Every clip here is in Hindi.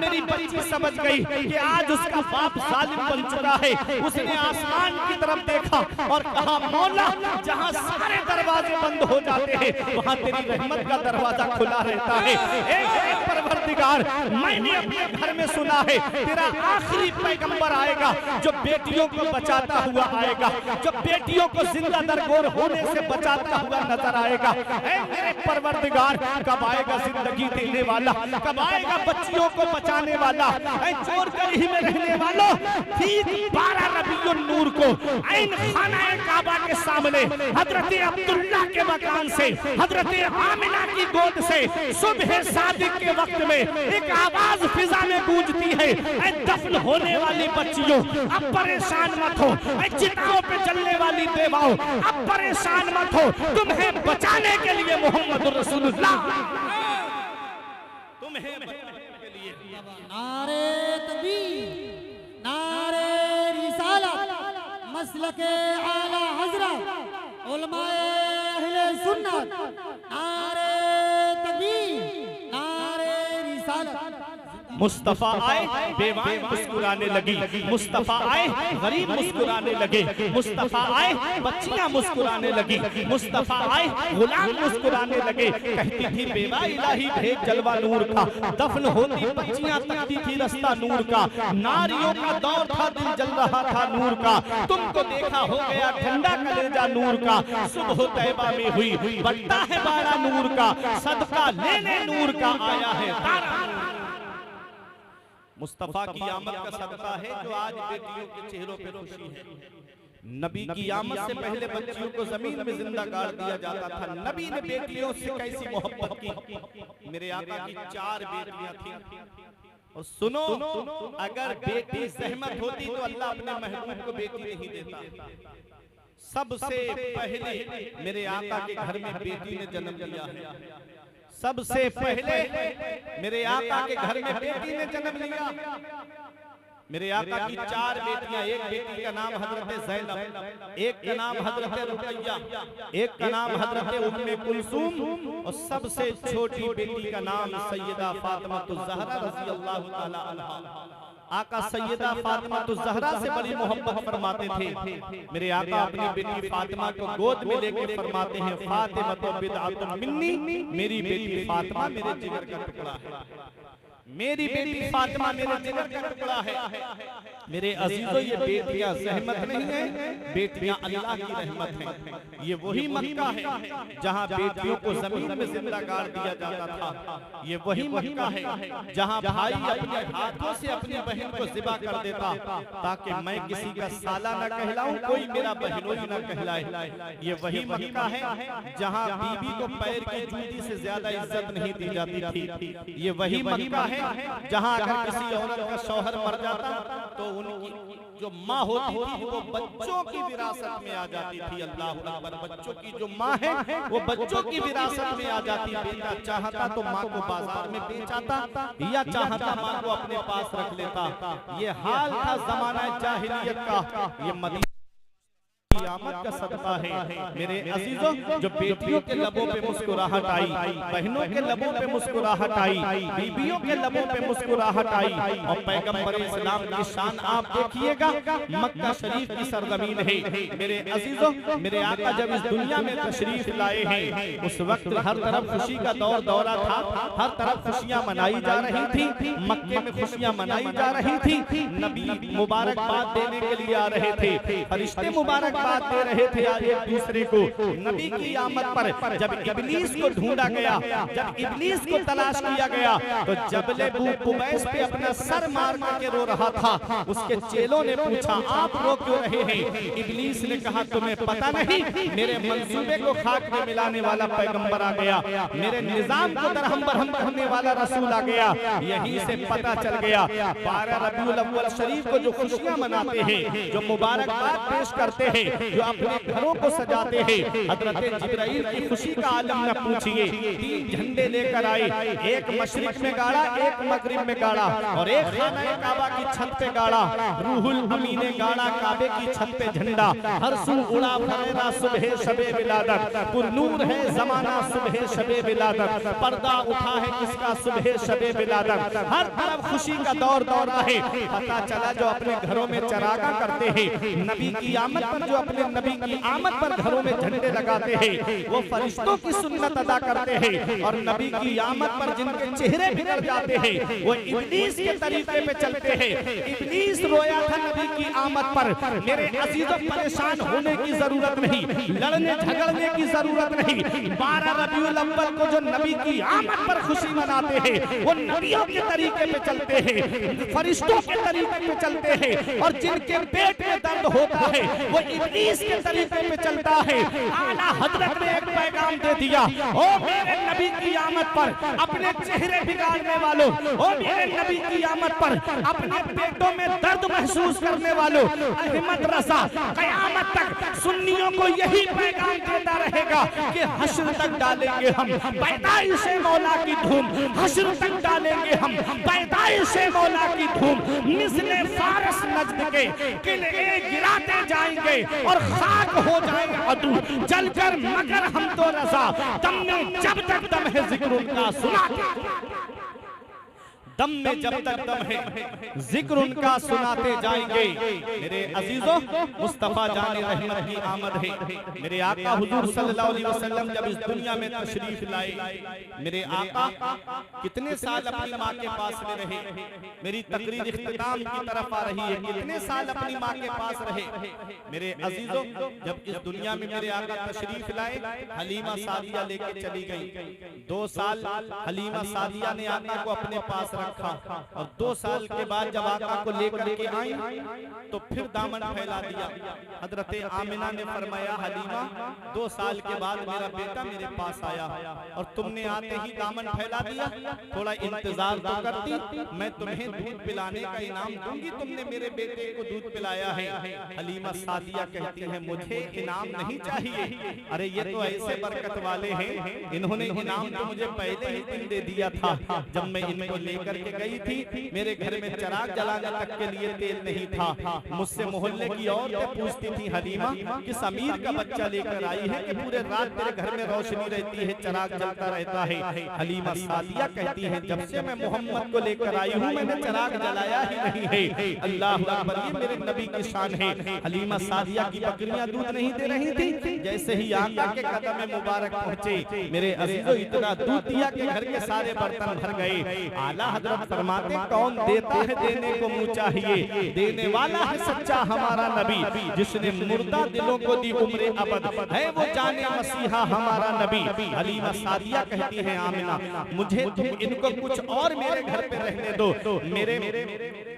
मेरी बच्ची समझ गई कि आज उसका बाप जालिम बन चुका है। उसने आसमान की तरफ देखा और कहा, मौला जहां सारे दरवाजे बंद हो जाते हैं वहां तेरी रहमत का दरवाजा खुला रहता है। एक परवरदिगार, मैंने अपने घर में सुना है तेरा आखिरी पैगंबर आएगा जो बेटियों को बचाता हुआ आएगा, जो बेटियों को जिंदा दरगोर होने से बचाता हुआ नजर आएगा। ऐ मेरे परवरदिगार, कब आएगा जिंदगी देने वाला, कब आएगा बच्चियों को बचाने वाला। ऐ चोर गली में रहने वालों, ठीक 12 रबीउल नूर को ऐन खाना काबा के सामने हजरत अब्दुल्ला के मकान से, हजरत आमिना की गोद से सुबह सादिक के वक्त में एक आवाज फिजा में गूंजती है, ऐ दफन होने वाली बच्चियों अब परेशान मत हो, ऐ चिताओं पे चलने वाली बेवाओं अब परेशान मत हो, तुम्हें बचाने के लिए मोहम्मद रसूलुल्लाह तुम्हें बचाने के लिए। नारे तकबीर, नारे रिसालत, मसलके आला हजरत उलमाए अहले सुन्नत, नारे तकबीर, नारे रिसालत। मुस्तफा आए, बेवाएं मुस्कुराने लगी, मुस्तफा आए, गरीब मुस्कुराने लगे, मुस्तफा आए, बच्चियां मुस्कुराने लगी, मुस्तफा आए, गुलाम मुस्कुराने लगे। कहती थी बेवा इलाही भेज जलवा नूर का, दफन होती बच्चियां तकती थी रास्ता नूर का, नारियों का दौर था दिल जल रहा था नूर का, तुमको देखा हो गया ठंडा कलेजा नूर का, सुबह तैबा में हुई बढ़ता है बारा नूर का, सदका लेने नूर का आया है तारा। मुस्तफा की आमद का सदका है जो आज बेटियों के चेहरों पे खुशी है। नबी की आमद से पहले बच्चियों को जमीन में जिंदा गाड़ दिया जाता था। नबी ने बेटियों से कैसी मोहब्बत की। मेरे आका की 4 बेटियां थी। और सुनो, अगर बेटी जहमत होती तो अल्लाह अपने महबूब को बेटी नहीं देता। सबसे पहले मेरे आका के घर में बेटी ने जन्म लिया है। सबसे पहले मेरे आका के घर में बेटी ने जन्म लिया। मेरे आका की 4 बेटियां, एक बेटी का नाम हजरत ज़ैनब, एक का नाम हजरत रुकैया, एक का नाम हजरत उम्मे कुलसूम और सबसे छोटी बेटी का नाम सैयदा फातिमा ज़हरा रज़ियल्लाहु ताला अन्हा। आका सैयदा फातिमा ज़हरा से बड़ी मोहब्बत फरमाते थे। मेरे आका अपनी बेटी फातिमा को गोद में लेकर फरमाते हैं, फातिमा तो बिदअतुन मिन्नी, मेरी बेटी फातिमा मेरे जिगर का टुकड़ा है, मेरी बेटी फातिमा मेरे जिगर का टुकड़ा है। मेरे अजीजों, ये बेटियां रहमत नहीं है, बेटियां अल्लाह की रहमत है। ये वही मक्का है जहां बेटियों को जमीन में जिंदा गाड़ दिया जाता था। ये वही मक्का है जहां भाई अपने हाथों से अपनी बहन को ज़िबा कर देता ताकि मैं किसी का साला न कहलाऊं, कोई मेरा बहनोई न कहलाए। ये वही मक्का है जहां बीबी को पैर की जूती से ज्यादा इज्जत नहीं दी जाती थी। ये वही मक्का है जहां अगर किसी औरत का शौहर मर जाता तो उनकी जो माँ होती थी वो बच्चों की विरासत में आ जाती थी। अल्लाह अकबर, बच्चों की जो माँ है वो बच्चों की विरासत में आ जाती। बेटा चाहता तो माँ को बाजार में बेच आता या चाहता माँ को अपने पास रख लेता। ये हाल था जमाना जाहिलियत का। ये मदीना की आमद का सदका है। मेरे अजीजों, जो बेटियों के लबों पे मुस्कुराहट आई, बहनों के लबों पे मुस्कुराहट आई, बीबियों के लबों पे मुस्कुराहट आई और पैगंबर इस्लाम की शान आप देखिएगा। मक्का शरीफ की सरजमीन है। मेरे अजीजों, मेरे आका जब इस दुनिया में तशरीफ लाए हैं उस वक्त हर तरफ खुशी का दौर दौरा था, हर तरफ खुशियां मनाई जा रही थी। मक्के में खुशियां मनाई जा रही थी। नबी मुबारकबाद देने के लिए आ रहे थे, फरिश्ते मुबारक बात दे रहे थे आज एक दूसरे को। नबी की आमद पर जब इब्लीस को ढूंढा गया, जब इब्लीस को तलाश किया गया तो जबले कुबैस पे अपना सर मार के रो रहा था। उसके चेलों ने पूछा, आप रो क्यों रहे हैं? इब्लीस ने कहा, तुम्हें पता नहीं, मेरे मंसूबे को खाक में मिलाने वाला पैगंबर आ गया, मेरे निजाम को दरहम बरहम करने वाला रसूल आ गया। यहीं से पता चल गया 12 रबीउल अव्वल शरीफ को जो खुशियां मनाते हैं, जो मुबारकबाद पेश करते हैं, जो अपने घरों को सजाते हैं। हजरत जिब्राइल की खुशी का आलम न पूछिए। 3 झंडे लेकर आए, एक मशरिक में गाड़ा, एक मगरिब में गाड़ा और एक खाना काबा की छत पे गाड़ा। रूहुल अमीन ने गाड़ा काबे की छत पे झंडा। हर सू उड़ा फरेरा सुबह शबे विलादत, पुरनूर है जमाना सुबह शबे विलादत, पर्दा उठा है किसका सुबह शबे विलादत। हर तरफ खुशी का दौर दौर रहे। पता चला जो अपने घरों में चरागा करते हैं, नबी की आमद पर जो अपने नबी की आमद पर घरों में झंडे लगाते हैं, वो फरिश्तों की सुन्नत अदा करते हैं। और नबी की आमद पर जिनके चेहरे बिगड़ जाते हैं, वो इब्लीस के तरीके पे चलते हैं। इब्लीस रोया था नबी की आमद पर। मेरे अजीजों, परेशान होने की जरूरत नहीं, लड़ने झगड़ने की जरूरत नहीं। 12 रबीउल अव्वल को जो नबी की आमद पर खुशी मनाते हैं, वो नबियों के तरीके पे चलते हैं, फरिश्तों के तरीके पे चलते हैं। और जिनके पेट में दर्द होता है, वो इब्लीस के तरीके पे चलता है। आला हजरत ने एक पैगाम दे दिया, ओ मेरे नबी की आमद पर अपने चेहरे बिगाड़ने वालों, ओ मेरे नबी की आमद पर अपने पेटों में दर्द महसूस करने वालों, अहमद रज़ा क़यामत तक सुन्नियों को यही पैगाम देता रहेगा कि हश्र तक डालेंगे हम पैदाइश मौला की धूम, हश्र तक डालेंगे हम पैदाइश मौला की धूम। मिस्ले फारस नजद के किले गिराते जाएंगे और खाक हो जाएंगे अदू जलकर, मगर हम तो रज़ा दम में जब तक दम है जिक्र उनका सुनाते, दम में जब तक दम है जिक्र उनका सुनाते जाएंगे। मेरे अजीजों, मुस्तफा जाने रहमत की आमद है। मेरे आका हुजूर सल्लल्लाहु अलैहि वसल्लम जब इस दुनिया में तशरीफ लाए, मेरे आका कितने साल अपनी माँ के पास में रहे। मेरी तकरीर इख्तिताम की तरफ आ रही है, कितने साल अपनी माँ के पास रहे। मेरे अजीजों, जब इस दुनिया में मेरे आका तशरीफ लाए, हलीमा सादिया लेके चली गई। 2 साल हलीमा सादिया ने आका को अपने पास रखा और 2 साल के बाद जब आका को लेकर के आई तो फिर दामन फैला दिया। हजरत आमिना ने फरमाया, हलीमा 2 साल के बाद मेरा बेटा मेरे पास आया और तुमने आते ही दामन फैला दिया। थोड़ा इंतजार तो करती, मैं तुम्हें दूध पिलाने का इनाम दूंगी, तुमने मेरे बेटे को दूध पिलाया है। हलीमा सादिया कहती है, मुझे इनाम नहीं चाहिए। अरे ये तो ऐसे बरकत वाले हैं, इन्होंने इनाम तो मुझे पहले ही दिन दे दिया था। जब मैं इनको लेकर के गई थी, मेरे घर में चिराग जलाने तक के लिए तेल नहीं था। मुझसे मोहल्ले की औरतें पूछती थी, हलीमा किस अमीर का बच्चा लेकर आई है कि पूरे रात तेरे घर में रोशनी रहती है, चिराग जलता रहता है। हलीमा सादिया कहती है, जब से मैं मोहम्मद को लेकर आई हूँ मैंने चिराग जलाया ही नहीं है। अल्लाह अकबर, ये मेरे नबी की शान है। हलीमा सादिया की बकरियां दूध नहीं दे रही थी। जैसे ही आका के कदम में मुबारक पहुंचे, मेरे अजीजों इतना दूध दिया कि घर के सारे बर्तन भर गए। आला हजरत फरमाते, कौन देता है देने को मुँह चाहिए, देने वाला है सच्चा हमारा नबी, जिसने मुर्दा दिलों को दी उम्र अबद, है वो जाने मसीहा हमारा नबी। हलीमा सादिया कहती है, आमिना मुझे तुम इनको कुछ और मेरे घर पे रहने दो,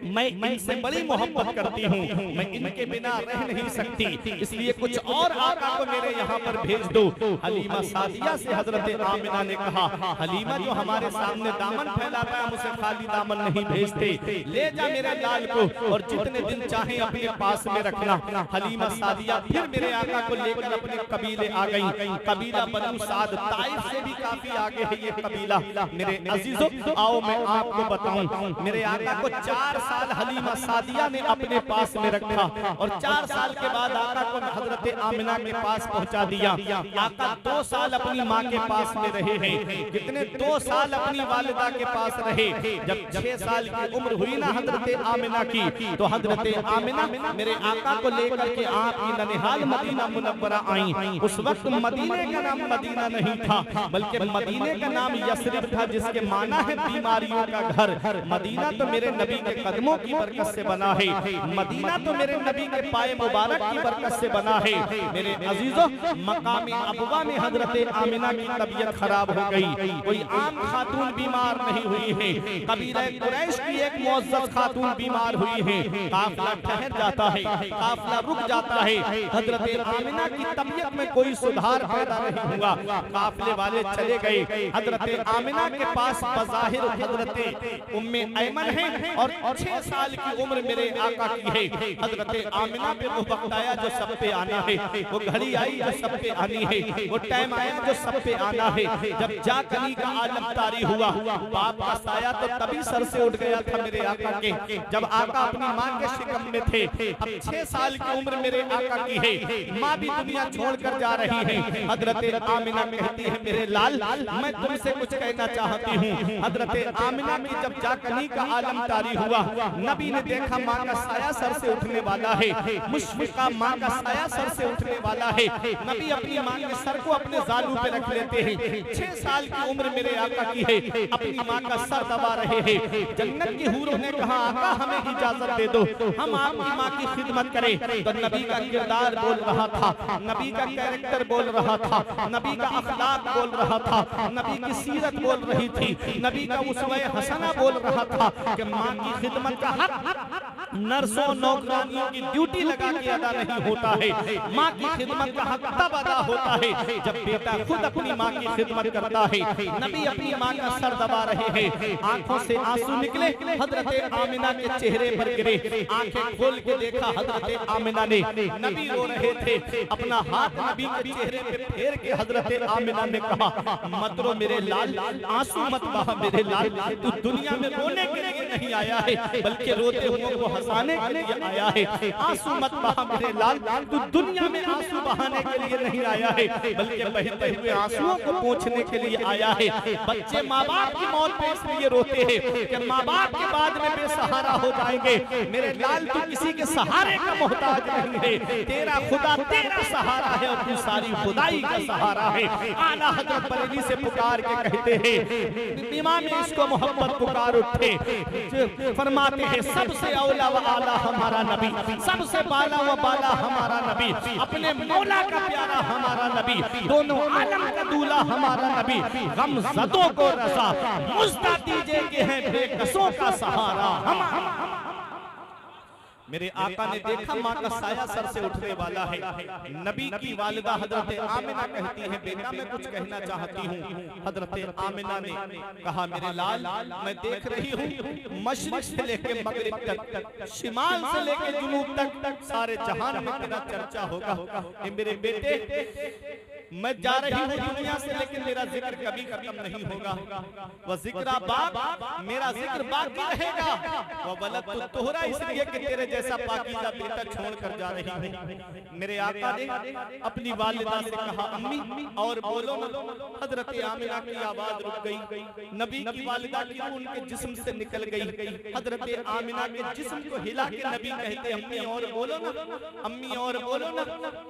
मैं इनसे बड़ी मोहब्बत करती हूँ, मैं इनके बिना रह नहीं सकती, इसलिए कुछ और आका को मेरे यहाँ पर भेज दो। हलीमा सादिया से हजरत आमिना ने कहा, हलीमा जो हमारे सामने दामन फैलाता है, उसे खाली दामन नहीं भेजते, ले जा मेरे लाल को और जितने दिन चाहे अपने पास में रखना। हलीमा सादिया फिर मेरे आका को लेकर अपने कबीले आ गई। कबीला बनु साद, ताइफ से भी काफी आगे है ये कबीला। मेरे अजीजों, आओ मैं आपको बताऊं, मेरे आका को 4 साल हलीमा सादिया ने अपने पास में रखा और 4 साल के बाद आका को हजरत आमिना के पास पहुंचा दिया। आका 2 साल अपनी माँ के पास में रहे हैं। कितने 2 साल अपनी वालिदा के पास रहे। जब 6 साल की उम्र हुई ना हजरत आमिना की, तो हजरत आमिना मेरे आका को लेकर के आपकी ननिहाल मदीना मुनव्वरा आई। उस वक्त मदीने का नाम मदीना नहीं था, बल्कि मदीने का नाम यस्रिब था, जिसके माना है बीमारियों का घर। मदीना तो मेरे नबी के कदमों की बरकत से बना है, मदीना तो मेरे नबी के पाए मुबारक की बरकत से बना है। मेरे अजीजों, मकाम अबवा में हजरत आमिना की तबीयत खराब हो गई। कोई आम खातून बीमार नहीं हुई है, कबीला कुरैश की एक मुअज़्ज़ज़ खातून बीमार हुई है। काफिला ठहर जाता है, काफिला रुक जाता है, हजरत आमिना की तबीयत में कोई सुधार पैदा नहीं हुआ। काफिले वाले चले गए। हजरत आमिना के पास बज़ाहिर हजरत उम्मे ऐमन है और 6 साल की उम्र मेरे आका की है। हजरत आमिना पे वो वक्त आया जो सब पे आना है, वो घड़ी आई जो सब पे आनी है, वो टाइम आया जो सब पे आना है। जब जाकनी का आलम तारी हुआ, बाप का साया तो तभी सर से उठ गया था मेरे आका के, जब आका अपनी माँ के शिकम में थे। अब 6 साल की उम्र मेरे आका की है, माँ भी दुनिया छोड़कर जा रही है। हजरत आमिना कहती है मेरे लाल मैं तुमसे कुछ कहना चाहती हूँ। हजरत आमिना की जब जाकनी का आलम तारी हुआ, नबी ने देखा माँ का साया सर से उठने वाला है, मुशफिका माँ का साया सर से उठने वाला है। नबी अपनी माँ के सर को अपने जालू पे रख लेते हैं। 6 साल की उम्र मेरे आका की है, अपनी माँ का सर दबा रहे हैं। जन्नत की हूरों ने कहा आका हमें इजाजत दे दो, हम आपकी माँ की खिदमत करें। तो नबी का किरदार बोल रहा था, नबी का कैरेक्टर बोल रहा था, नबी का अखलाक बोल रहा था, नबी की सीरत बोल रही थी, नबी का उसवे हसना बोल रहा था कि माँ की खिदमत का हक नर्सों नौकरानियों की ड्यूटी लगा के अदा नहीं होता है। माँ की खिदमत का हक तब अदा होता है जब बेटा खुद अपनी माँ की खिदमत करता है। नबी अपनी माँ का सर दबा रहे हैं, आंखों से आंसू निकले, हजरत आमिना के चेहरे पर गिरे। आंखें खोल के देखा हजरत आमिना ने, नबी रो रहे थे। अपना हाथ नबी के चेहरे पे फेर के हजरत आमिना ने कहा मत रो मेरे लाल, आंसू मत बहा मेरे लाल, तू दुनिया में रोने के लिए नहीं आया है बल्कि रोते हुए को हंसाने के लिए आया है। आंसू मत बहा मेरे लाल, तू दुनिया में आंसू बहाने के लिए नहीं आया है बल्कि बहते हुए आंसुओं को पोंछने के लिए आया है। बच्चे माँ बाप की मौत पे इसलिए रोते हैं कि माँ बाप के बाद में बेसहारा हो जाएंगे। मेरे लाल तू किसी के सहारे का मोहताज नहीं है, तेरा खुदा तेरा सहारा है और तू सारी खुदाई का सहारा है। आला हजरत बरेली से पुकार के कहते हैं, इमाम इसको मोहब्बत पुकार उठे, फरमाते हैं सबसे औला व आला हमारा नबी, सबसे बाला व बाला हमारा नबी, अपने मौला का प्यारा हमारा नबी, दोनों आलम का दूल्हा हमारा नबी, गमज़दों को रज़ा मुज़्दा दीजिए कि है बेकसों का सहारा हमारा। मेरे आका ने देखा माँ का साया सर से उठने वाला है। नबी की वालिदा हजरत आमिना कहती है बेटा मैं कुछ कहना चाहती हूँ। हजरत आमिना ने कहा मेरे लाल मैं देख रही हूँ मशरिक से लेके मगरिब तक, शिमाल से लेके जुनूब तक सारे जहान में तेरा चर्चा होगा। मेरे बेटे मैं जा रही हूँ दुनिया से लेकिन मेरा जिक्र कभी खत्म नहीं होगा। वह जिक्र बाप मेरा जिक्र बाकी रहेगा। वह वलद तो तोहरा इसलिए कि तेरे जैसा पाकीज़ा बेटा छोड़कर जा रही हूँ। मेरे आका ने अपनी वालिदा से कहा अम्मी और बोलो ना। हजरत आमिना की आवाज रुक गई, नबी की वालिदा की उनके जिस्म से निकल गई। हजरत आमिना के जिस्म को हिला के नबी कहते अम्मी और बोलो ना, अम्मी और बोलो ना।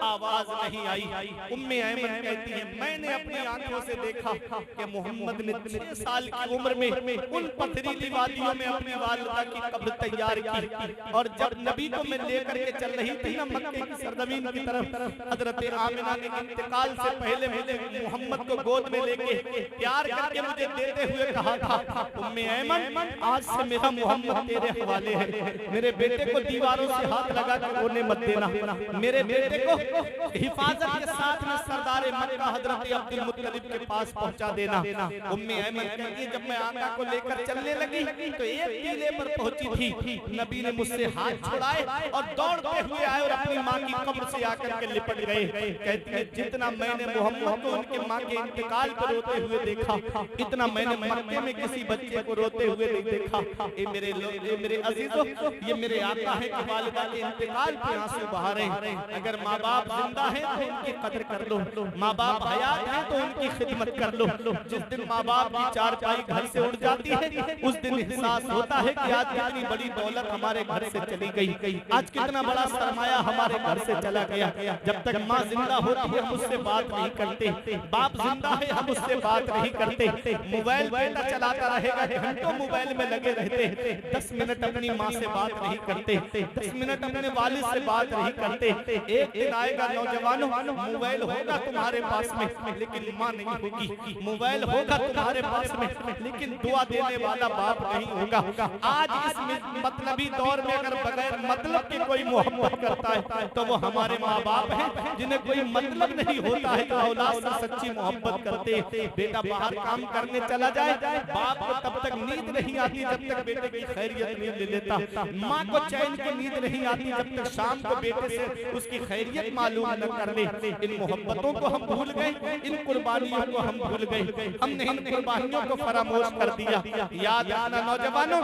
आवाज नहीं आई। उम्मे ऐमन कहती है मैंने अपनी आंखों से देखा कि मोहम्मद ने 6 साल की उम्र में उन पथरीली वादियों में अपनी वालिदा की कब्र तैयार की और जब नबी को मैं लेकर के चल रही थी ना मक्के की सरजमीन की तरफ, हजरत आमिना ने इंतकाल से पहले मुझे मोहम्मद को गोद में लेके प्यार करके मुझे देते हुए कहा था उम्मे ऐमन आज से मेरा मोहम्मद तेरे हवाले है। मेरे बेटे को दीवारों से हाथ लगा कर रोने मत देना, मेरे बेटे को हिफाजत के साथ में सरदार मक्का हजरत अब्दुल मुत्तलिब के पास पहुंचा देना। उम्मे ऐमन कहती जब मैं आका को लेकर चलने लगी तो एक टीले पर पहुंची थी, नबी ने मुझसे हाथ छुड़ाए और दौड़ते हुए आए और अपनी माँ की कब्र से आकर के लिपट गए। कहती है जितना मैंने मोहम्मद को उनके माँ के इंतकाल पर रोते हुए देखा इतना मैंने मक्के में किसी बच्चे को रोते हुए नहीं देखा। ये मेरे अजीजों ये मेरे आका है कि वालिदा के इंतकाल पे आंसू बहा रहे हैं। अगर माँ बाप जिंदा है तो उनकी कदर कर लो, माँ बाप हयात है तो उनकी खिदमत कर लो। जिस दिन माँ बाप की चारपाई घर से उड़ जाती है उस दिन एहसास होता है कि आज कितनी बड़ी दौलत हमारे घर से चली गई, आज कितना बड़ा सरमाया हमारे घर से चला गया। जब तक माँ जिंदा होती है हम उससे बात नहीं करते, बाप जिंदा है हम उससे बात नहीं करते। मोबाइल बेटा चलाता रहेगा, घंटों मोबाइल में लगे रहते, 10 मिनट अपनी माँ से बात नहीं करते, 10 मिनट अपने वालिद से बात नहीं करते। एक दिन आएगा नौजवानों मोबाइल होगा तो तुम्हारे पास में लेकिन माँ नहीं होगी, मोबाइल होगा तुम्हारे पास में लेकिन दुआ देने वाला बाप नहीं होगा। आज इस मतलबी दौर में अगर बगैर मतलब की कोई मोहब्बत करता है तो वो हमारे माँ बाप हैं, जिन्हें कोई मतलब नहीं होता है कि औलाद से सच्ची मोहब्बत करते। बेटा बाहर काम करने चला जाए, बाप को तब तक नींद नहीं आती जब तक बेटे की खैरियत नहीं ले लेता, माँ को चैन की नींद नहीं आती जब तक शाम को बेटे से उसकी खैरियत मालूम न कर ले। इन मोहब्बतों को हम भूल गए, इन कुर्बानियों को हम भूल गए, हमने इन कुर्बानियों को फरामोश कर दिया। याद रखना नौजवानों,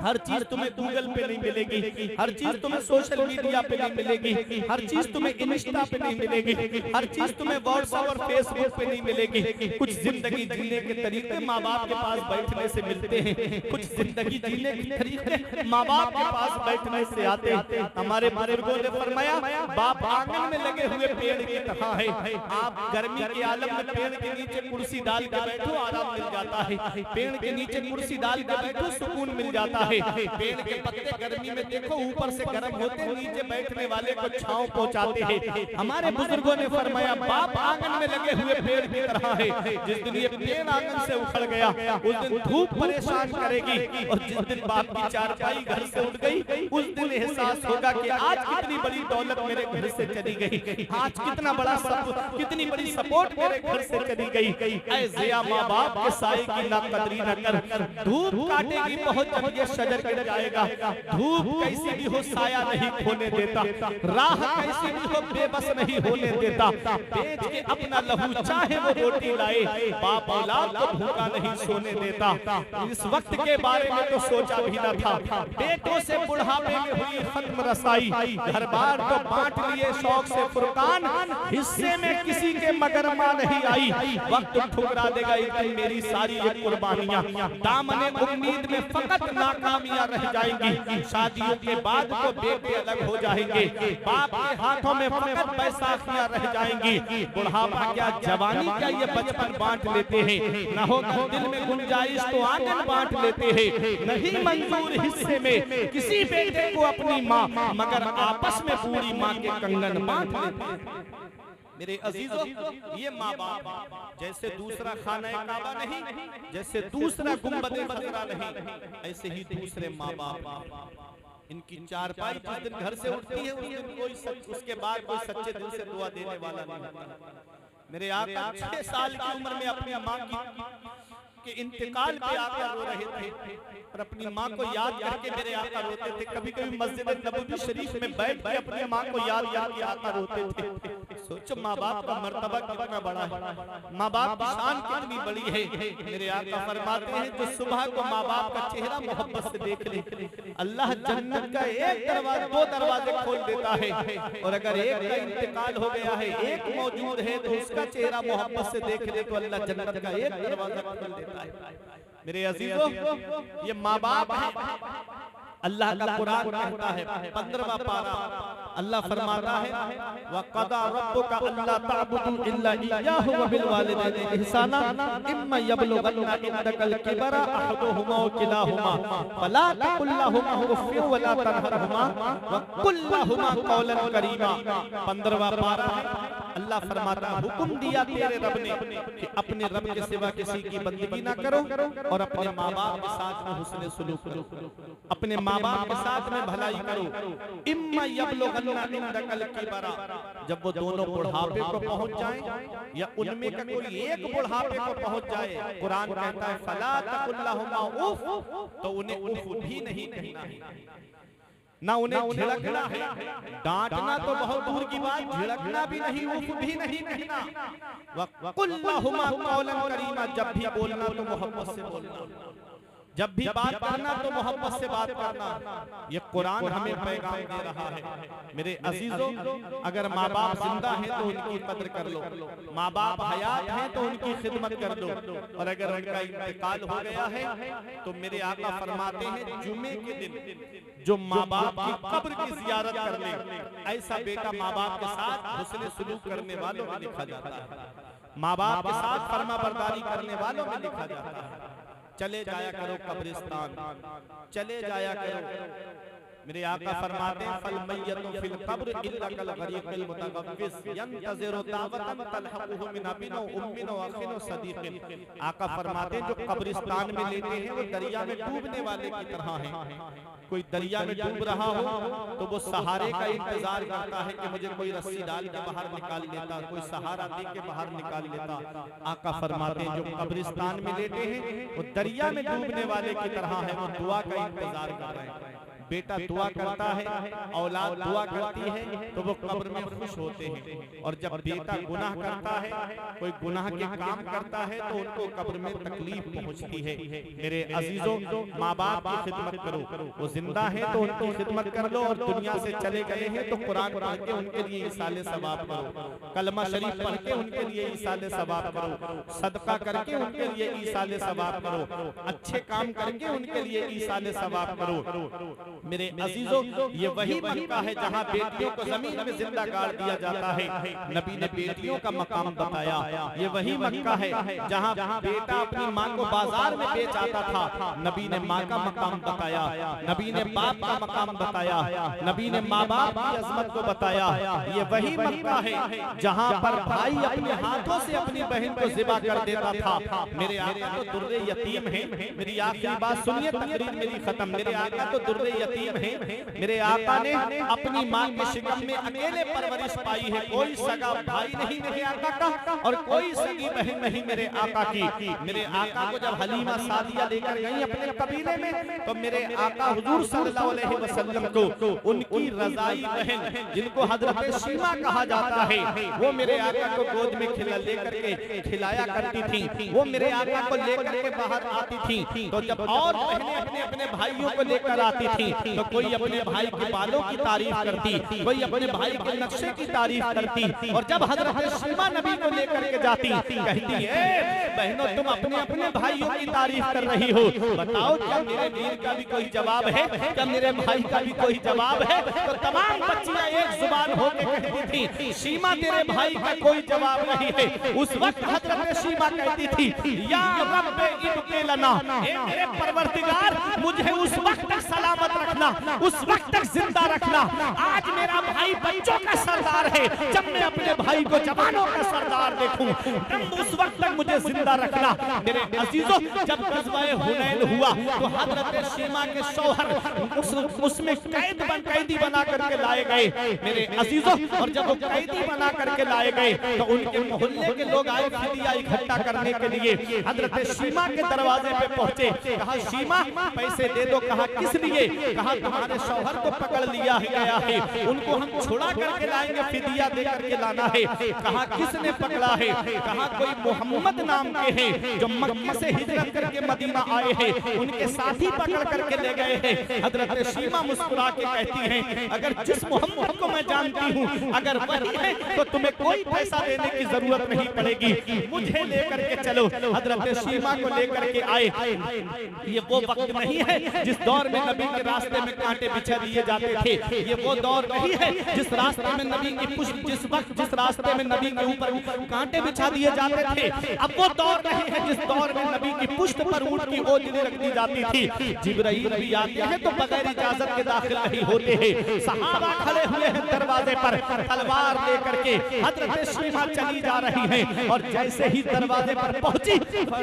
हर चीज तुम्हें गूगल पे नहीं मिलेगी, हर चीज तुम्हें सोशल मीडिया पे नहीं मिलेगी, हर चीज तुम्हें इंस्टा पे नहीं मिलेगी, हर चीज तुम्हें व्हाट्सएप और फेसबुक पे नहीं मिलेगी। कुछ जिंदगी जीने के तरीके माँ बाप के पास बैठने से मिलते हैं, कुछ जिंदगी जीने के तरीके माँ बाप के पास बैठने से आते हैं। हमारे बुजुर्गों ने फरमाया बाप आंगन में लगे हुए पेड़ की तरह है। आप गर्मी के आलम में पेड़ के नीचे कुर्सी डाल के बैठो, आराम मिल जाता है। पेड़ के नीचे कुर्सी डाल के बैठो, सुकून मिल जाता है। पेड़ के पत्ते गर्मी में देखो ऊपर से गर्म होते, नीचे बैठने वाले को छांव पहुंचाते हैं। हमारे बुजुर्गों ने फरमाया बाप आंगन में लगे हुए पेड़ की तरह है। जिस दिन ये पेड़ आंगन से उखड़ गया उस दिन धूप परेशान करेगी, और जिस दिन बाप की चारपाई घर से उठ गई उस दिन एहसास होगा कि आज कितनी बड़ी दौलत मेरे घर से चली गई, आज कितनी बड़ी सपोर्ट मेरे घर से चली गई। ऐसे माँ बाप के साए की ना कदरी न कर, धूप काटेगी बहुत जब ये शजर गिर जाएगा। धूप कैसी भी हो साया नहीं खोने देता, राह कैसी भी हो बेबस नहीं होने देता। बेच के अपना लहू चाहे वो रोटी लाए, बाप औलाद को भूखा नहीं सोने देता। इस वक्त के बारे में तो सोचा भी न था, बेटों से बुढ़ापे में हुई खत्म रसाई, घर बार तो बांट लिए शौक से फुरकान, हिस्से में किसी के मगर मां नहीं आई। वक्त ठुकरा देगा इतनी मेरी सारी ये कुर्बानियां, दामने उम्मीद में फकत नाकामियां रह जाएंगी। शादियों के बाद तो बेटे अलग हो जाएंगे, बाप के हाथों में फकत बैसाखियां रह जाएंगी। बुढ़ापा क्या जवानी क्या ये बचपन बांट लेते हैं, न होगा दिल में गुंजाइश तो आंगन बांट लेते हैं। नहीं मंजूर हिस्से में किसी बेटे को अपनी माँ, मगर आपस में पूरी माँ के कंगन बांट लेते हैं। मेरे अजीजों, ये माँ बाप जैसे दूसरा खाना काबा नहीं, जैसे दूसरा गुंबद खजरा नहीं, ऐसे ही दूसरे माँ बाप। इनकी चारपाई जिस दिन घर से उठती है उस दिन कोई उसके बाद कोई सच्चे दिल से दुआ देने वाला नहीं होता। मेरे आका 6 साल की उम्र में अपनी माँ के इंतकाल पे आकर रो रहे थे और अपनी माँ को याद करके मेरे आका रोते थे। कभी कभी मस्जिद नबवी शरीफ में बैठ के अपनी माँ को याद करके आका रोते थे। सोचो माँ बाप का मर्तबा कितना बड़ा है, माँ बाप की शान कितनी बड़ी है। मेरे आका फरमाते हैं जो सुबह को माँ बाप का चेहरा मोहब्बत से देख ले, अल्लाह जन्नत का एक दरवाजा 2 दरवाजे खोल देता है, और अगर एक का इंतकाल हो गया है, एक मौजूद है तो उसका चेहरा मोहब्बत से देख ले तो अल्लाह जन्नत का एक दरवाजा खोल देता है। मेरे अजीजों, ये माँ बाप है। अल्लाह का कुरान कहता है 15वां पारा, अल्लाह फरमाता है वक़दा रब्बुका अल्ला तअबुदू इल्ला इय्याहु व बिल वालिदैनि इहसाना इम्मा यबलुगन्ना इंदकल किबरा अहदुहुमा व किलाहुमा फला तकुल लहुमा उफ़्फ़िन व ला तनहरहुमा व कुल लहुमा क़ौलन करीमा। 15वां पारा है। अल्लाह फरमाता हुक्म दिया तेरे रब ने कि अपने रब के सिवा किसी की बंदगी ना करो और अपने माँ बाप के साथ में हुस्न सुलूक करो, अपने माँ बाप के साथ में भलाई करो। इम्मा यबलुगन्ना इंदकल किबरा, जब वो दोनों बुढ़ापे को पहुंच जाएं या उनमें का कोई एक बुढ़ापे को पहुंच जाए, कुरान कहता है फला तकुल लहुमा उफ, तो उन्हें उफ भी नहीं कहना है, ना उन्हें झिड़कना है। डांटना तो बहुत दूर की बात, झिड़कना भी नहीं, उफ भी नहीं कहना। वक़ुल लहुमा क़ौलन करीमा, जब भी बोलना तो मोहब्बत से बोलना, जब भी बात करना तो मोहब्बत से बात करना। ये कुरान हमें पैगाम दे रहा है। मेरे अजीजों, अगर माँ बाप जिंदा हैं तो उनकी कद्र कर लो, माँ बाप हयात हैं तो उनकी खिदमत कर दो, और अगर उनका इंतकाल हो गया है तो मेरे आका फरमाते हैं जुमे के दिन जो माँ बाप की कब्र की जियारत कर ले, ऐसा बेटा माँ बाप के साथ हुस्न सुलूक करने वालों में लिखा जाता है, माँ बाप के साथ फर्मा बरदारी करने वालों में लिखा जाता है। चले जाया करो कब्रिस्तान, चले जाया करो। मेरे आका फरमाते हैं फल मय्यतु फिल कब्र इल्ला कल गरीक़िल मुतगव्विस यंतज़िरु दावतन तलहक़ुहु मिन अबिन व उम्मिन व अखिन व सदीक़िन। आका फरमाते हैं जो कब्रिस्तान में लेटे हैं वो दरिया में डूबने वाले की तरह हैं। कोई दरिया में डूब रहा हो तो वो सहारे का इंतजार करता है कि मुझे कोई रस्सी डाल के बाहर निकाल लेता, कोई सहारा दे के बाहर निकाल लेता। आका फरमाते हैं जो कब्रिस्तान में लेटे हैं वो दरिया में डूबने वाले की तरह है, वो दुआ का इंतजार कर रहे हैं। बेटा दुआ करता है, औलाद दुआ करती है तो वो कब्र में खुश होते हैं। और जब बेटा गुनाह करता है, कोई गुनाह के काम करता है तो उनको कब्र में तकलीफ पहुंचती है। मेरे अजीजों, माँ बाप की खिदमत करो, वो जिंदा है तो उनकी खिदमत कर लो, और दुनिया से चले गए हैं तो कुरान पढ़ के उनके लिए ईसाले सवाब करो, कलमा शरीफ पढ़ के उनके लिए ईसाले सवाब करो, सदका करके उनके लिए ईसाले सवाब करो, अच्छे काम करके उनके लिए ईसाले सवाब करो। मेरे अजीजों, ये वही मक्का है जहाँ बेटियों को जमीन में जिंदा गाड़ दिया जाता है। नबी ने बेटियों का मकाम बताया। ये वही मक्का है जहाँ बेटा अपनी माँ को बाजार में बेच आता था। नबी ने माँ का मकाम बताया, नबी ने बाप का मकाम बताया, नबी ने माँ बाप की अजमत को बताया। ये वही मक्का है जहाँ पर भाई अपने हाथों से अपनी बहन को ज़िबा कर देता था। मेरे आका तो दुर्रे यतीम है। मेरी आखिरी बात सुनिए, तकरीर मेरी खत्म। मेरे आका तो दुर्रे यतीम है। मेरे आका ने अपनी माँ के शिकम में अकेले परवरिश पाई है। कोई सगा भाई नहीं मेरे आका का, और कोई सगी बहन नहीं मेरे आका की। मेरे आका को जब हलीमा सादिया लेकर गई अपने कबीले में, तो मेरे आका हुजूर सल्लल्लाहु अलैहि वसल्लम को उनकी रज़ाई बहन, जिनको हजरत शीमा कहा जाता है, वो मेरे आका को गोद में लेकर के खिलाया करती थी। वो मेरे आका को लेकर के बाहर आती थी। तो जब और बहनें अपने अपने भाइयों को लेकर आती थी तो कोई अपने भाई के बालों की तारीफ करती, कोई अपने भाई के नक्शे की तारीफ करती। और जब हजरत शीमा नबी को लेकर के जाती, कहती है बहनों तुम अपने अपने भाइयों की तारीफ कर रही हो, बताओ क्या मेरे वीर का भी कोई जवाब है, क्या मेरे भाई का भी कोई जवाब है? तो तमाम बच्चियां एक जुबान होकर कहती थी शीमा तेरे भाई का कोई जवाब नहीं है। उस वक्त हजरत शीमा कहती थी या रब्बे इब्क़ी लना, मेरे परवरदिगार मुझे उस वक्त तक सलामत रखना, उस वक्त तक जिंदा रखना। आज मेरा भाई बच्चों का सरदार है, जब मैं अपने भाई को जवानों का सरदार देखूं तब उस वक्त तक मुझे जिंदा रखना। मेरे अजीजों, जब ग़ज़वा-ए हुनैन हुआ तो हजरत शीमा के शौहर उसमें कैदी बना करके लाए गए। मेरे अजीजों, और जब वो कैदी बना करके लाए गए तो उनके मोहल्ले के लोग आए फिदिया इकट्ठा करने के लिए। हजरत शीमा के दरवाजे पे पहुंचे, कहा शीमा पैसे दे दो। कहा किस लिए? कहा तुम्हारे शौहर को पकड़ लिया गया है, उनको हम छुड़ा करके लाएंगे, फिदिया दे करके लाना है। कहा किसने पकड़ा है? कहा कोई मोहम्मद नाम के हैं जो मक्के से हिजरत करके मदीना आए हैं, उनके साथी पकड़ करके ले गए हैं। हजरत शीमा मुस्कुरा के कहती हैं अगर जिस मोहम्मद को मैं जानती हूँ अगर वही है तो तुम्हें कोई पैसा देने की जरूरत नहीं पड़ेगी, मुझे लेकर के चलो। हजरत शीमा को लेकर के आए। ये वो वक्त नहीं है जिस दौर में नबी के रास्ते में कांटे बिछा दिए जाते थे। ये वो दौर नहीं है जिस रास्ते में नबी की पुष्ट, जिस रास्ते में नबी के ऊपर कांटे बिछा दिए जाते थे। अब वो दौर नहीं है जिस दौर में नबी की पुष्ट पर ऊंट की ओजरी रख दी जाती थी। जिब्राइल भी आते हैं तो बगैर इजाजत के दाखिल नहीं होते हैं। सहाबा खड़े हुए हैं दरवाजे पर तलवार लेकर के। हजरत शीमा चली जा रही हैं और जैसे ही दरवाजे पर पहुंची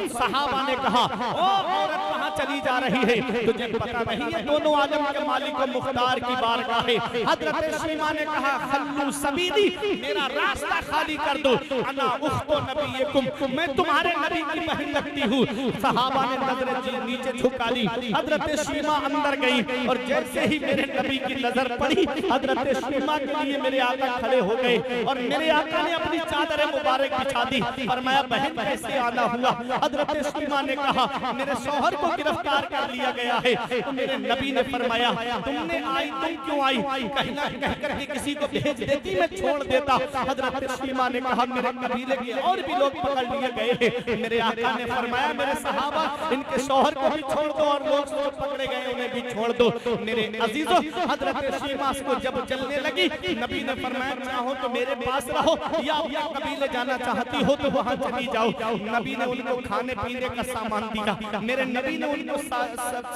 सहाबा ने कहा ओ औरत कहां चली जा रही है? तुझे पता नहीं है दोनों आलम के मालिक व मुख्तार की बारगाह है। हजरत शीमा ने कहा खल्लू सबीली, मेरा रास्ता खाली कर दो। अना उख्तो नबीयकुम, मैं तुम्हारे नबी की बहन लगती हूँ। सहाबा ने नजरें नीचे झुका ली। हजरत शीमा अंदर गई और जैसे ही मेरे नबी की नजर पड़ी हजरत शीमा के लिए मेरे आका खड़े हो गए और मेरे आका ने अपनी चादर मुबारक बिछा दी। फरमाया बहन कैसे आना हुआ? हजरत शीमा ने कहा मेरे शौहर को गिरफ्तार कर लिया गया है। तो मेरे नबी ने फरमाया तुमने आई, तुम क्यों आई? कहना कहकर के किसी को भेज देती, मैं छोड़ देता। हजरत शीमा ने कहा मेरे कबीले के और भी लोग पकड़ लिए गए हैं। मेरे आका ने फरमाया मेरे सहाबा इनके शौहर को भी छोड़ दो और लोग जो पकड़े गए उन्हें भी छोड़ दो। मेरे अजीजों, हजरत शीमा को जब चलने लगी नबी ने फरमाया चाहो तो मेरे पास रहो या अपने कबीले जाना चाहती हो तो वहां चली जाओ। नबी ने उनको खाने पीने का सामान दिया। मेरे नबी ने उनको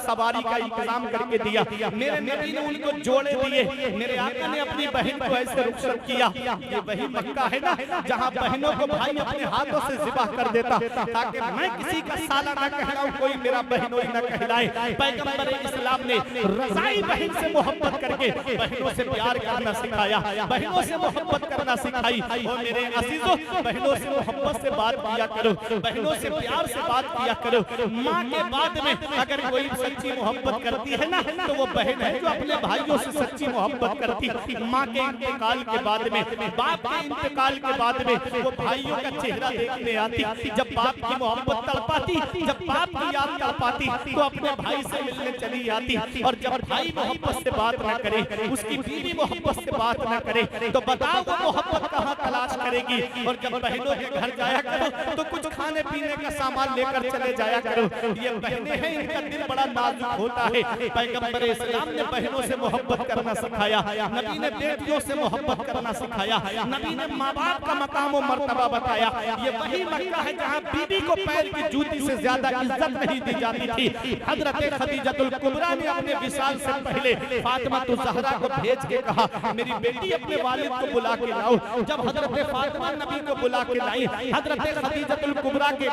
सवारी का इंतजाम करके दिया, मेरे नबी ने उनको जोड़े दिए। मेरे आका ने अपनी बहन को ऐसे रुखसत किया। ये वही मक्का है ना जहाँ बहनों को भाई अपने हाथों से ज़िबा कर देता ताकि मैं किसी का साला ना कहलाऊं, कोई मेरा बहनोई ना कहलाए। पैगंबर इस्लाम ने रज़ाई बहन से मोहब्बत करके बहनों से प्यार करना सिखाया, बहनों से मोहब्बत करना सिखाई। और मेरे अजीजों, बहनों से मोहब्बत से बात किया करो, बहनों से प्यार से बात किया करो। माँ के बाद में अगर कोई सच्ची मोहब्बत करती है ना तो वो बहन है जो अपने भाइयों से सच्ची मोहब्बत करती। माँ के इंतकाल के बाद में, बाप के इंतकाल के बाद में वो भाइयों का चेहरा देखने आती। जब बाप की मोहब्बत तड़पाती, जब बाप की याद तड़पाती तो अपने भाई से मिलने चली आती। और जब भाई मोहब्बत से बात ना करे, उसकी बीवी मोहब्बत से बात ना करे तो बताओ वो मोहब्बत कहाँ तलाश करेगी। और जब बहनों के घर जाया करो तो कुछ खाने पीने का सामान लेकर चले जाया करो। ये बहनें हैं, इनका दिल बड़ा नाजुक होता है। पैगंबर इस्लाम ने बहनों से मोहब्बत करना सिखाया, नबी ने बेटियों से मोहब्बत करना सिखाया, नबी ने माँ बाप का मकाम और मर्तबा बताया। ये वही मक्का है जहाँ बीबी को पैर की जूती से ज्यादा इज्जत नहीं दी जाती थी। हजरत खदीजतुल कुबरा ने अपने विसाल से पहले फातिमा ज़हरा को भेज के कहा, मेरी बेटी अपने वालिद को बुला के लाओ। जब हजरत फातिमा नबी को बुला के लाई, हजरत खदीजतुल कुबरा के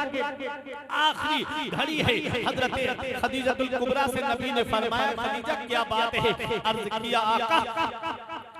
आखिरी घड़ी है, हजरत खदीजतुल कुबरा से नबी ने फरमाया, खदीजा क्या बात है? अर्ज किया, आका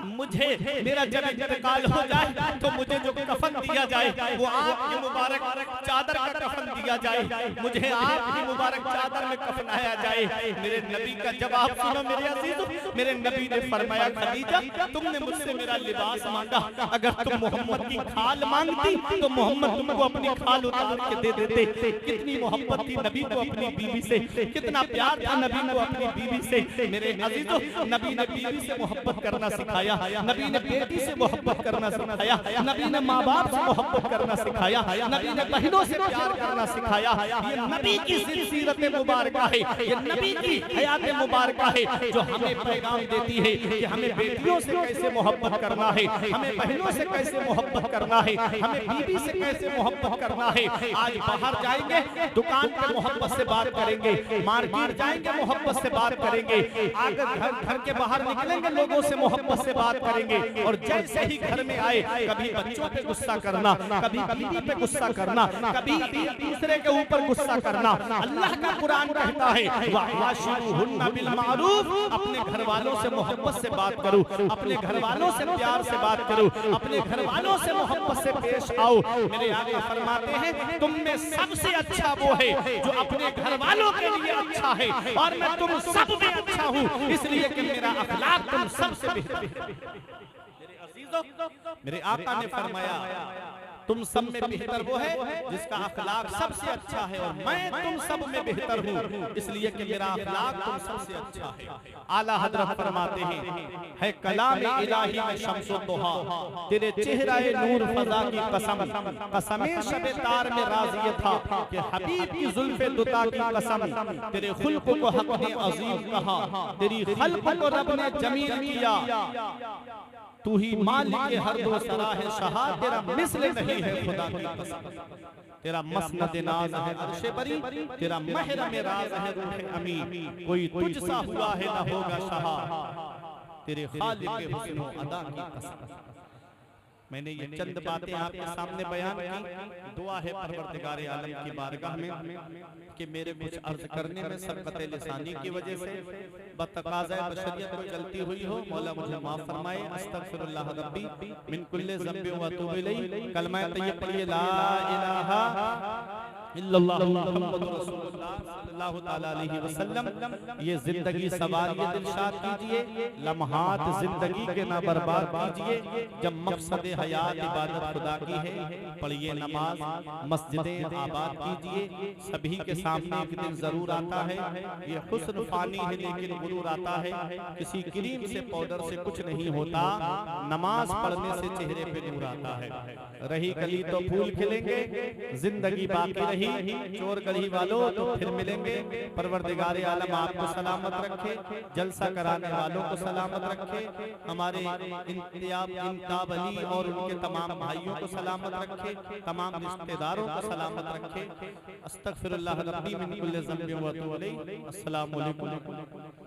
मुझे मेरा जब इंतकाल हो जाए तो मुझे जो कफन दिया जाए वो आपकी मुबारक चादर का कफन दिया जाए, मुझे आपकी मुबारक चादर में कफनाया जाए। मेरे नबी का जवाब सुनो मेरे अजीजों, मेरे नबी ने फरमाया, खदीजा तुमने मुझसे मेरा लिबास मांगा, अगर तुम मोहम्मद की खाल मांगती तो मोहम्मद तुमको अपनी खाल उतार के दे देते। कितनी मोहब्बत थी नबी को अपनी बीवी से, कितना प्यार था नबी को अपनी बीवी से। मेरे अजीजों, नबी ने बीवी से मोहब्बत करना सिखाया, नबी ने बेटी से मोहब्बत करना सिखाया, नबी ने माँ बाप से मोहब्बत करना सिखाया, नबी ने बहनों से प्यार करना सिखाया। ये नबी की सीरत मुबारक है, ये नबी की हयात मुबारक है जो हमें पैगाम देती है कि हमें बेटियों से कैसे मोहब्बत करना है, हमें बहनों से कैसे मोहब्बत करना है, हमें बीवी से कैसे मोहब्बत करना है। आज बाहर जाएंगे दुकान पर मोहब्बत से बात करेंगे, मार्केट जाएंगे मोहब्बत से बात करेंगे, आगे घर के बाहर निकलेंगे लोगों से मोहब्बत से बात करेंगे। और जैसे ही घर में आए कभी बच्चों पे गुस्सा करना, कभी बीवी पे गुस्सा करना, कभी दूसरे के ऊपर गुस्सा करना। अल्लाह का कुरान कहता है, वाशिरुहुन्ना बिल मारूफ, अपने घर वालों से मोहब्बत से बात करो, अपने घर वालों से प्यार से बात करो, अपने घर वालों से मोहब्बत से पेश आओ। मेरे आका फरमाते हैं, तुम में सबसे अच्छा वो है जो अपने घर वालों के लिए अच्छा है, और मैं तुम सब में अच्छा हूँ इसलिए कि मेरा अखलाक तुम सबसे बेहतर है। मेरे अजीजों, मेरे आका ने फरमाया, तुम सब में बेहतर वो है जिसका अखलाक सबसे अच्छा है, और मैं तुम सब में बेहतर हूँ इसलिए कि मेरा अखलाक तुम सबसे अच्छा है। आला हजरत फरमाते हैं, है कलाम इलाही में शम्सो दुहा, तेरे चेहरे नूर फजा की कसम, कसमे शबे तार में राज़िय था कि हबीब की जुल्फे दुता की कसम, तेरे खुल्क को हक ने अजीम कहा, तेरी खल्क को रब ने जमील किया, तू ही मालिक हर दो सराह शहा, तेरा मिस्ल नहीं है खुदा की कसम, तेरा मसनद नाज है अर्शे बरी, तेरा महरम राज है रूह अमी, कोई तुझसा हुआ है ना होगा शहा, तेरे खालिक के हुस्न अदा की कसम। मैंने ये चंद बातें आपके सामने बयान की। दुआ है परवरदिगार आलम की बारगाह में कि मेरे कुछ अर्ज करने में सबकत लिसानी की वजह से बतकाज़ा बशरियत कोई गलती हुई हो, मौला मुझे माफ फरमाए। अस्तगफिरुल्लाह रब्बी मिन कुल्लि ज़ंबि व अतूबु इलैहि। कलमा तय्यब पढ़िए, ला इलाहा इल्लल्लाह मुहम्मदुर रसूलुल्लाह सल्लल्लाहु तआला अलैहि वसल्लम। ये जिंदगी सवारियत इरशाद कीजिए, लम्हात जिंदगी के ना बर्बाद कीजिए। जब मकसद हयात इबादत खुदा की है, पढ़िए नमाज, मस्जिदें आबाद कीजिए। सभी के सामने एक दिन जरूर आता है, ये हुस्न फानी है लेकिन गुरूर आता है। किसी क्रीम से पाउडर से कुछ नहीं होता, नमाज पढ़ने से चेहरे पे नूर आता है। रही कली तो फूल खिलेंगे, जिंदगी बाकी रही चोर गली वालों तो फिर मिलेंगे मिलेंगे। परवरदिगार आलम आपको सलामत रखे, जलसा कराने वालों को सलामत रखे, हमारे इंताब अली और उनके तमाम भाइयों को सलामत रखे, तमाम रिश्तेदारों को सलामत रखे। अस्तगफिरुल्लाह रब्बी मिन कुल्लि ज़ंबिन व अतूबु इलैह। अस्सलामु अलैकुम।